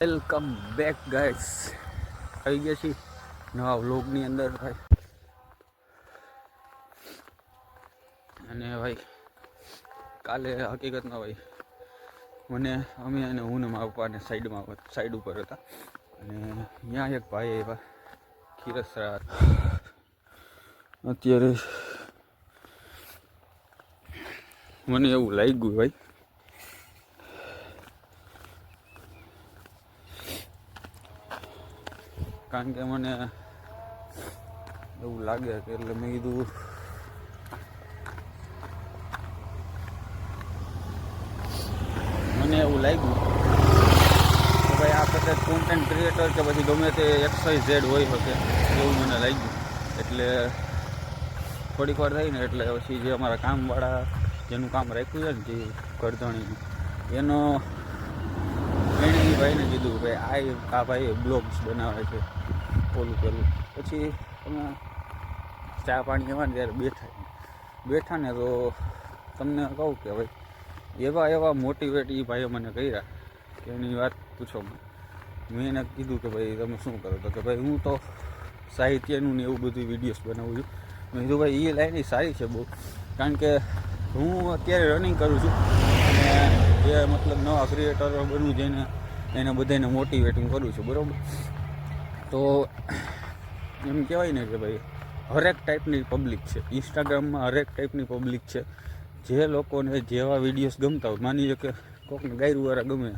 Welcome back guys, આવી ગયા છીએ નવા વ્લોગની અંદર ભાઈ. અને ભાઈ કાલે હકીકતમાં ભાઈ અમે અને હું ને મારા પપ્પાને સાઈડ ઉપર હતા અને ત્યાં એક ભાઈ એવા ખીરસરા અત્યારે મને એવું લાગ્યું ભાઈ કારણ કે મને એવું લાગે કે એટલે મેં કીધું મને એવું લાગ્યું કે ભાઈ આ કદાચ કોન્ટેન્ટ ક્રિએટર કે પછી ગમે તે XYZ હોઈ શકે એવું મને લાગ્યું. એટલે થોડીક વાર થઈ ને એટલે પછી જે અમારા કામવાળા જેનું કામ રાખ્યું છે ને જે કરધણી એનો એણે એ ભાઈને કીધું ભાઈ આ ભાઈ બ્લોગ્સ બનાવે છે ઓલું પેલું. પછી તમે ચા પાણી એવા ને ત્યારે બેઠા ને તો તમને કહું કે ભાઈ એવા મોટિવેટ એ ભાઈએ મને કર્યા કે એની વાત પૂછો. મેં એને કીધું કે ભાઈ તમે શું કરો? તો કે ભાઈ હું તો સાહિત્યનું ને એવું બધું વિડીયોઝ બનાવું છું. મેં કીધું ભાઈ એ લાઈન સારી છે બહુ, કારણ કે હું અત્યારે રનિંગ કરું છું અને જે મતલબ નવા ક્રિએટરો બનવું જેને એને બધાને મોટિવેટ હું કરું છું, બરાબર. તો એમ કહેવાય ને કે ભાઈ હરેક ટાઈપની પબ્લિક છે ઇન્સ્ટાગ્રામમાં, હરેક ટાઈપની પબ્લિક છે. જે લોકોને જેવા વિડીયોઝ ગમતા હોય, માની લો કે કોકને ગાયરુવાળા ગમે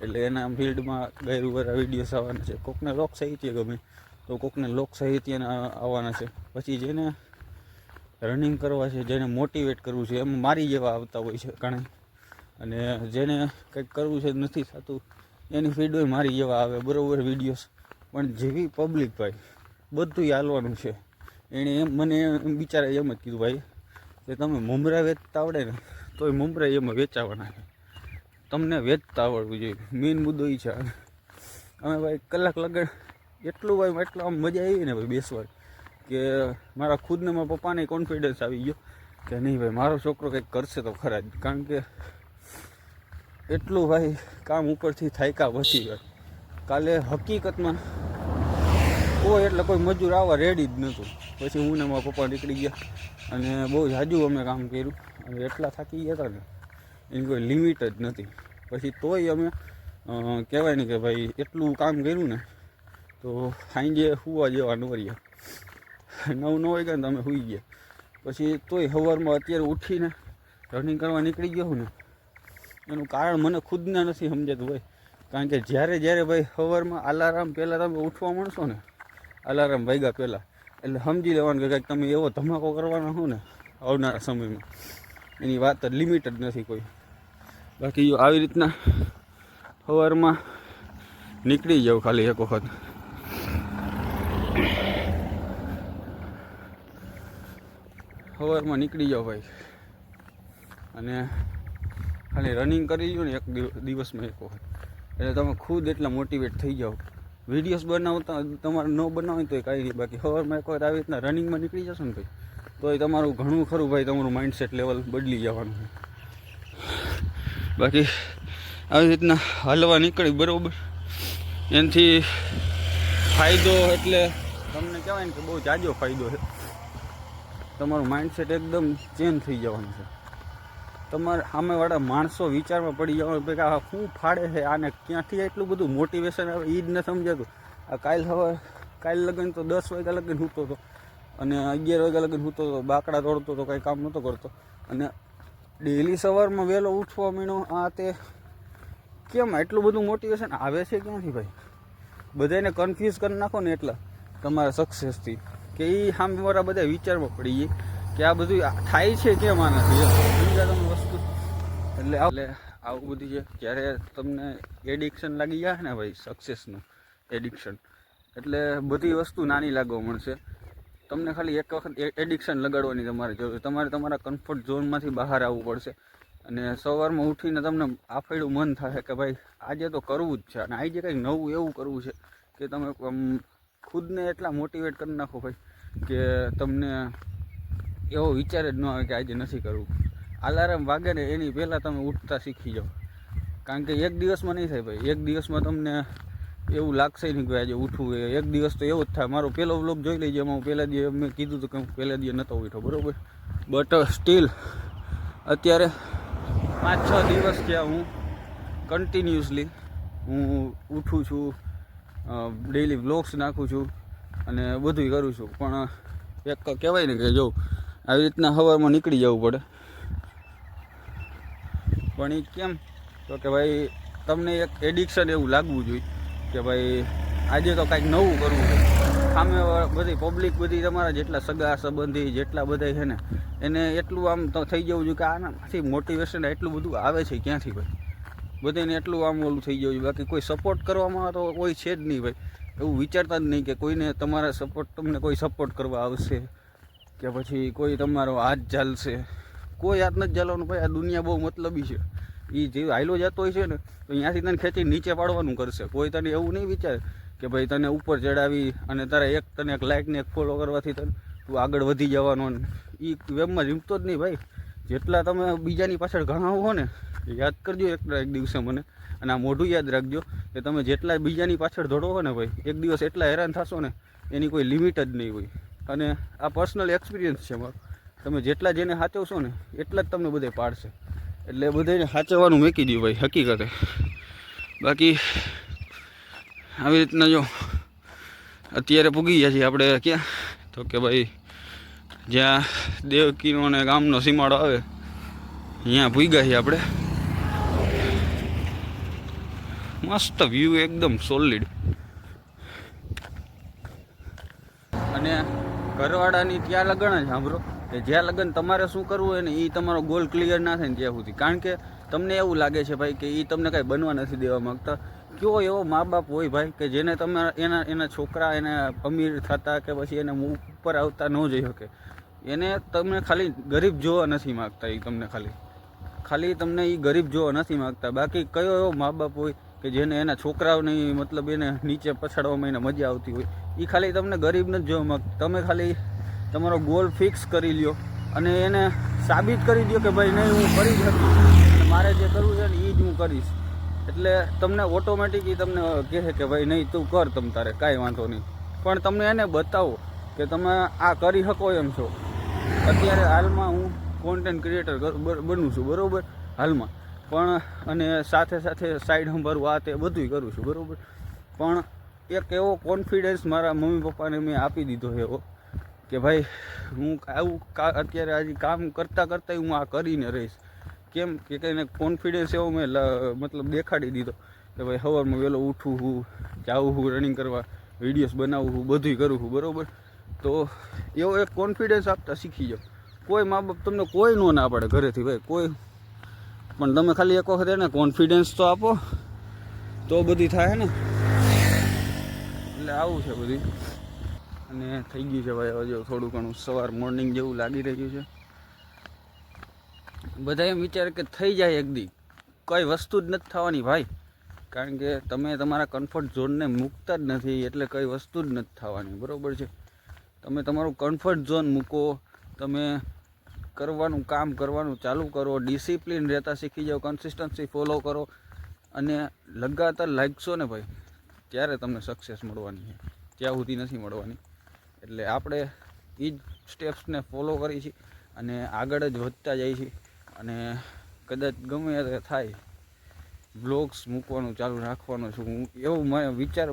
એટલે એના ફિલ્ડમાં ગાયરુવાળા વિડીયોઝ આવવાના છે. કોકને લોક સાહિત્ય ગમે તો કોકને લોક સાહિત્યના આવવાના છે. પછી જેને રનિંગ કરવા છે, જેને મોટિવેટ કરવું છે, એમ મારી જેવા આવતા હોય છે ઘણા. અને જેને કંઈક કરવું છે નથી થતું એની ફીડ હોય મારી જેવા આવે, બરાબર, વિડીયોઝ. પણ જેવી પબ્લિક ભાઈ બધું હાલવાનું છે. એણે મને એમ બિચારા એમ જ કીધું ભાઈ કે તમે મમરા વેચતા આવડે ને તોય મમરા એમાં વેચાવાના છે, તમને વેચતા આવડવું જોઈએ. મેઇન મુદ્દો એ છે. અમે ભાઈ કલાક લગન એટલું આમ મજા આવી ને ભાઈ બેસવા કે મારા ખુદને મારા પપ્પાને કોન્ફિડન્સ આવી ગયો કે નહીં ભાઈ મારો છોકરો કંઈક કરશે તો ખરા જ. કારણ કે એટલું ભાઈ કામ ઉપરથી થાયકા પછી ભાઈ કાલે હકીકતમાં કોઈ મજૂર આવવા રેડી જ નહોતું. પછી હું ને મારા પપ્પા નીકળી ગયા અને બહુ જાજુ અમે કામ કર્યું અને એટલા થાકી ગયા હતા ને એની કોઈ લિમિટ જ નથી. પછી તોય અમે કહેવાય ને કે ભાઈ એટલું કામ કર્યું ને તો સાંજે સુવા જેવા ન રહ્યા. 9 વાગ્યા ને તમે સૂઈ ગયા. પછી તોય સવારમાં અત્યારે ઉઠીને રનિંગ કરવા નીકળી ગયો ને એનું કારણ મને ખુદને નથી સમજાતું ભાઈ. કારણ કે જ્યારે ભાઈ સવારમાં અલાર્મ પહેલાં તમે ઉઠવા મળશો ને, અલાર્મ વાગ્યા પહેલાં, એટલે સમજી લેવાનું કે કંઈક તમે એવો ધમાકો કરવાનો હો ને આવનારા સમયમાં એની વાત જ લિમિટ જ નથી કોઈ. બાકી આવી રીતના સવારમાં નીકળી જાવ ખાલી એક વખત, સવારમાં નીકળી જાઓ ભાઈ અને ખાલી રનિંગ કરી લો ને એક દિવસમાં એક વખત, એટલે તમે ખુદ એટલા મોટિવેટ થઈ જાઓ. વિડીયોઝ બનાવતા તમારે ન બનાવે તો કાંઈ નહીં, બાકી સવારમાં એક વખત આવી રીતના રનિંગમાં નીકળી જશો ને ભાઈ તોય તમારું ઘણું ખરું ભાઈ તમારું માઇન્ડસેટ લેવલ બદલી જવાનું છે. બાકી આવી રીતના હાલવા નીકળી, બરાબર, એનાથી ફાયદો એટલે તમને કહેવાય ને કે બહુ જાજો ફાયદો છે. તમારું માઇન્ડસેટ એકદમ ચેન્જ થઈ જવાનું છે. તમારે સામેવાળા માણસો વિચારમાં પડી જવાનું કે આ શું ફાડે છે, આને ક્યાંથી એટલું બધું મોટિવેશન આવે એ જ ન સમજાતું. આ કાલ લગન તો 10 વાગ્યા લગન સૂતો હતો અને 11 વાગ્યા લગન સૂતો હતો, બાકડા તોડતો હતો, કંઈ કામ નહોતો કરતો. અને ડેલી સવારમાં વહેલો ઉઠવા માંડ્યો. આ તે કેમ એટલું બધું મોટિવેશન આવે છે ક્યાંથી ભાઈ? બધાને કન્ફ્યુઝ કરી નાખો ને એટલા તમારા સક્સેસથી કે એ સામેવાળા બધા વિચારમાં પડી જાય કે આ બધું થાય છે કેમ આનાથી તમે વસ્તુ. એટલે આવું બધું છે. જ્યારે તમને એડિક્શન લાગી જાય ને ભાઈ, સક્સેસનું એડિક્શન, એટલે બધી વસ્તુ નાની લાગવા મળશે. તમને ખાલી એક વખત એડિક્શન લગાડવાની તમારે જરૂર. તમારે તમારા કમ્ફર્ટ ઝોનમાંથી બહાર આવવું પડશે અને સવારમાં ઉઠીને તમને આફેડું મન થાય કે ભાઈ આજે તો કરવું જ છે અને આજે કંઈક નવું એવું કરવું છે કે તમે ખુદને એટલા મોટિવેટ કરી નાખો ભાઈ કે તમને એવો વિચાર જ ન આવે કે આજે નથી કરવું. અલાર્મ વાગે ને એની પહેલાં તમે ઉઠતા શીખી જાઓ. કારણ કે એક દિવસમાં નહીં થાય ભાઈ. એક દિવસમાં તમને એવું લાગશે નહીં કે આજે ઉઠવું એ એક દિવસ તો એવું જ થાય. મારો પહેલો વ્લોગ જોઈ લેજો, એમાં હું પહેલા દિવસે મેં કીધું હતું કે હું પહેલા દિવસે નહોતો ઉઠ્યો, બરાબર. બટ સ્ટીલ અત્યારે 5-6 દિવસ થયા હું કન્ટિન્યુઅસલી હું ઉઠું છું, ડેઈલી વ્લોગ્સ નાખું છું અને બધું કરું છું. પણ એક કહેવાય ને કે જો આવી રીતના સવારમાં નીકળી જવું પડે. પણ એ કેમ તો કે ભાઈ તમને એક એડિક્શન એવું લાગવું જોઈએ કે ભાઈ આજે તો કાંઈક નવું કરવું છે. સામે બધી પબ્લિક બધી તમારા જેટલા સગા સંબંધી જેટલા બધા છે ને એને એટલું આમ તો થઈ જવું જોઈએ કે આનાથી મોટિવેશન એટલું બધું આવે છે ક્યાંથી ભાઈ. બધાને એટલું આમ ઓલું થઈ જવું જોઈએ. બાકી કોઈ સપોર્ટ કરવામાં તો કોઈ છે જ નહીં ભાઈ. એવું વિચારતા જ નહીં કે કોઈને તમારા તમને કોઈ સપોર્ટ કરવા આવશે કે પછી કોઈ તમારો હાથ ચાલશે. કોઈ હાથ નથી ચાલવાનું ભાઈ. આ દુનિયા બહુ મતલબી છે. એ જે હાઈલો જતો હોય છે ને તો અહીંયાથી તને ખેંચી નીચે પાડવાનું કરશે. કોઈ તને એવું નહીં વિચારે કે ભાઈ તને ઉપર ચડાવી અને તને એક લાઇક ને એક ફોલો કરવાથી તું આગળ વધી જવાનો. એ વેબમાં જીમતો જ નહીં ભાઈ. જેટલા તમે બીજાની પાછળ ઘણા હો ને યાદ કરજો એક દિવસે મને, અને આ મોઢું યાદ રાખજો કે તમે જેટલા બીજાની પાછળ દોડો હો ને ભાઈ એક દિવસ એટલા હેરાન થશો ને એની કોઈ લિમિટ જ નહીં હોય. અને આ પર્સનલ એક્સપિરિયન્સ છે મારો. તમે જેટલા જેને સાચવશો ને એટલા જ તમને બધે પાડશે. એટલે બધાને સાચવવાનું મૂકી દઉં ભાઈ હકીકતે. બાકી આવી રીતના જો અત્યારે પૂગી ગયા છીએ આપણે ક્યાં તો કે ભાઈ જ્યાં દેવકીનો અને ગામનો સીમાડો આવે અહીંયા પૂગ્યા છીએ આપણે. મસ્ત વ્યૂ એકદમ સોલિડ. અને ઘરવાળાની ત્યાં લગન જ સાંભળો કે જ્યાં લગન તમારે શું કરવું હોય ને એ તમારો ગોલ ક્લિયર ના થાય ને ત્યાં સુધી. કારણ કે તમને એવું લાગે છે ભાઈ કે એ તમને કાંઈ બનવા નથી દેવા માગતા. કયો એવો મા બાપ હોય ભાઈ કે જેને તમે એના છોકરા એને અમીર થતા કે પછી એને ઉપર આવતા ન જઈ શકે. એને તમને ખાલી ગરીબ જોવા નથી માગતા. એ તમને ખાલી તમને એ ગરીબ જોવા નથી માગતા. બાકી કયો એવો મા બાપ હોય કે જેને એના છોકરાઓની મતલબ એને નીચે પછાડવામાં એને મજા આવતી હોય. એ ખાલી તમને ગરીબ નથી જોવા માગતા. તમે ખાલી તમારો ગોલ ફિક્સ કરી લ્યો અને એને સાબિત કરી દો કે ભાઈ નહીં હું કરી શકું અને મારે જે કરવું છે ને એ જ હું કરીશ. એટલે તમને ઓટોમેટિકલી તમને કહે કે ભાઈ નહીં તું કર તમ તારે કાંઈ વાંધો નહીં. પણ તમને એને બતાવો કે તમે આ કરી શકો એમ છો. અત્યારે હાલમાં હું કોન્ટેન્ટ ક્રિએટર બનું છું બરાબર હાલમાં. પણ અને સાથે સાઈડ સંભાળવું આ તે બધુંય કરું છું બરાબર. પણ એક એવો કોન્ફિડન્સ મારા મમ્મી પપ્પાને મેં આપી દીધો છે એવો કે ભાઈ હું આવું અત્યારે આજે કામ કરતાં હું આ કરીને રહીશ. કેમ કે એને કોન્ફિડન્સ એવો મેં મતલબ દેખાડી દીધો કે ભાઈ સવારમાં વહેલો ઉઠું હું, જાઉં હું રનિંગ કરવા, વિડીયોઝ બનાવું હું, બધુંય કરું છું બરાબર. તો એવો એક કોન્ફિડન્સ આપતા શીખી જાઓ. કોઈ મા બાપ તમને કોઈ ન ના પાડે ઘરેથી ભાઈ કોઈ. પણ તમે ખાલી એક વખત એને કોન્ફિડન્સ તો આપો તો બધી થાય ને. એટલે આવું છે બધી. અને થઈ ગયું છે ભાઈ હજુ થોડું ઘણું સવાર મોર્નિંગ જેવું લાગી રહ્યું છે. બધા એમ વિચારે કે થઈ જાય એક દી. કઈ વસ્તુ જ નથી થવાની ભાઈ. કારણ કે તમે તમારા કમ્ફર્ટ ઝોનને મૂકતા જ નથી એટલે કઈ વસ્તુ જ નથી થવાની બરાબર છે. તમે તમારું કમ્ફર્ટ ઝોન મૂકો, તમે કરવાનું કામ કરવાનું ચાલુ કરો, ડિસિપ્લિન રહેતા શીખી જાઓ, કન્સિસ્ટન્સી ફોલો કરો અને લગાતાર લાગશો ને ભાઈ ત્યારે તમને સક્સેસ મળવાની છે. ત્યાં સુધી નથી મળવાની. એટલે આપણે એ જ સ્ટેપ્સને ફોલો કરી છીએ અને આગળ જ વધતા જાય છે. અને કદાચ ગમે તે થાય બ્લોગ્સ મૂકવાનું ચાલુ રાખવાનું છું હું. એવું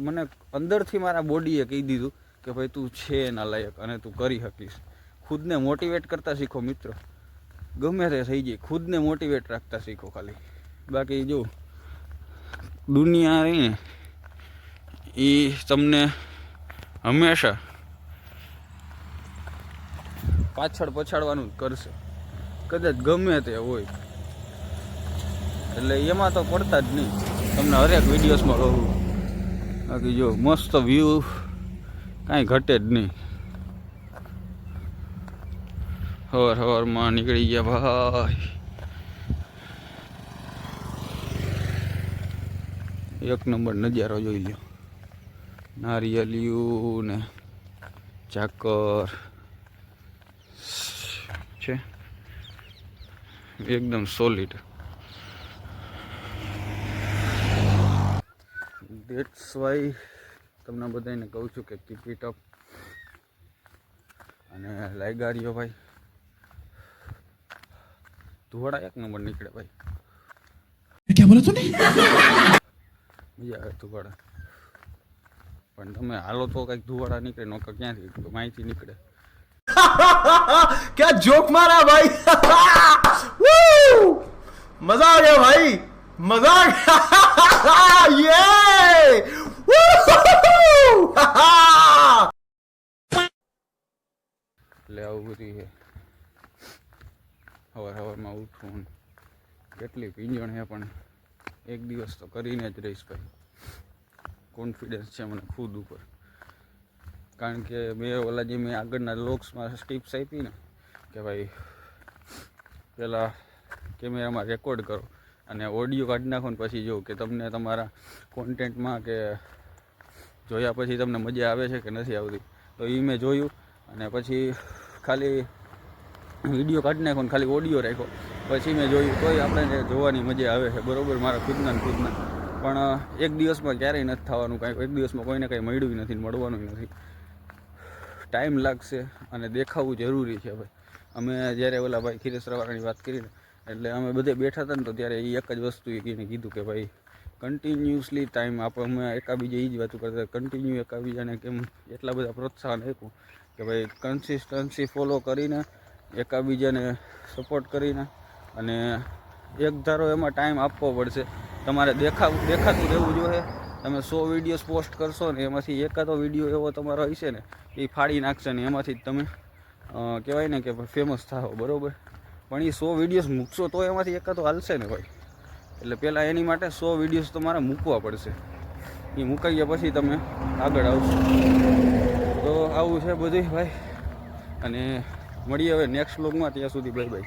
મને અંદરથી મારા બોડીએ કહી દીધું કે ભાઈ તું છે એના લાયક અને તું કરી શકીશ. ખુદને મોટિવેટ કરતા શીખો મિત્રો. ગમે તે થઈ જાય ખુદને મોટિવેટ રાખતા શીખો ખાલી. બાકી જો દુનિયા રહી ને એ તમને હંમેશા પાછળ પછાડવાનું જ કરશે કદાચ ગમે તે હોય. એટલે એમાં તો પડતા જ નહીં. તમને હરેક વિડીયોઝમાં કહું. બાકી જો મસ્ત વ્યૂ કાંઈ ઘટે જ નહીં. સવારમાં નીકળી ગયા ભાઈ. એક નંબર નજારો જોઈ લ્યો. નારિયેલિયું ને ઝાકર છે એકદમ સોલિડ. દેટ્સ વાય તમને બધાને કહું છું કે કીપ ઇટ અપ. અને લાઈગારીઓ ભાઈ ધુવાડા એક નંબર નીકળે ભાઈ. क्या बोला तूने? મજા આવે ધુવાડા, પણ તમે હાલો તો કંઈક ધુવાડા નીકળે, નોકા ક્યાંથી માહિતી નીકળે. क्या जोक मारा भाई. मजा आ गया भाई, मजा आ गया. ये એટલે આવું બધું છે. સવારમાં ઉઠવું, કેટલી પીંજણ છે, પણ એક દિવસ તો કરીને જ રહીશ ભાઈ. કોન્ફિડન્સ છે મને ખુદ ઉપર, કારણ કે મેં આગળના લોક્સમાં ટિપ્સ આપી ને કે ભાઈ પહેલાં કેમેરામાં રેકોર્ડ કરો અને ઓડિયો કાઢી નાખો ને પછી જો કે તમને તમારા કોન્ટેન્ટમાં કે જોયા પછી તમને મજા આવે છે કે નથી આવતી. તો એ મેં જોયું અને પછી ખાલી વિડીયો કાઢી નાખો ને ખાલી ઓડિયો રાખ્યો. પછી મેં જોયું તોય આપણે જોવાની મજા આવે છે, બરાબર, મારા ખુદના. પણ એક દિવસમાં ક્યારેય નથી થવાનું કાંઈ. એક દિવસમાં કોઈને કંઈ મળ્યું નથી, મળવાનું નથી. ટાઈમ લાગશે અને દેખાવું જરૂરી છે ભાઈ. અમે જ્યારે ઓલા ભાઈ ખીરેસરાવાળાની વાત કરીને, એટલે અમે બધે બેઠા હતા ને, તો ત્યારે એ એક જ વસ્તુ એને કીધું કે ભાઈ કન્ટિન્યુઅસલી ટાઈમ આપો. અમે એકાબીજા એ જ વાતો કરતા, કન્ટિન્યુ એકાબીજાને કેમ એટલા બધા પ્રોત્સાહન આપ્યું કે ભાઈ કન્સિસ્ટન્સી ફોલો કરીને, એકાબીજાને સપોર્ટ કરીને, અને એક ધારો એમાં ટાઈમ આપવો પડશે. તમારે દેખાતું રહેવું જોઈએ. તમે 100 વિડીયોઝ પોસ્ટ કરશો ને, એમાંથી એકાદો વિડીયો એવો તમારો હશે ને એ ફાડી નાખશે ને, એમાંથી જ તમે કહેવાય ને કે ફેમસ થાઓ, બરાબર. પણ એ 100 વિડીયોઝ મૂકશો તો એમાંથી એકાદો હાલશે ને ભાઈ. એટલે પહેલાં એની માટે 100 વિડીયોઝ તમારે મૂકવા પડશે. એ મુકાઈ ગયા પછી તમે આગળ આવશો. તો આવું છે બધું ભાઈ, અને મળીએ હવે નેક્સ્ટ વ્લોગમાં. ત્યાં સુધી બાય બાય.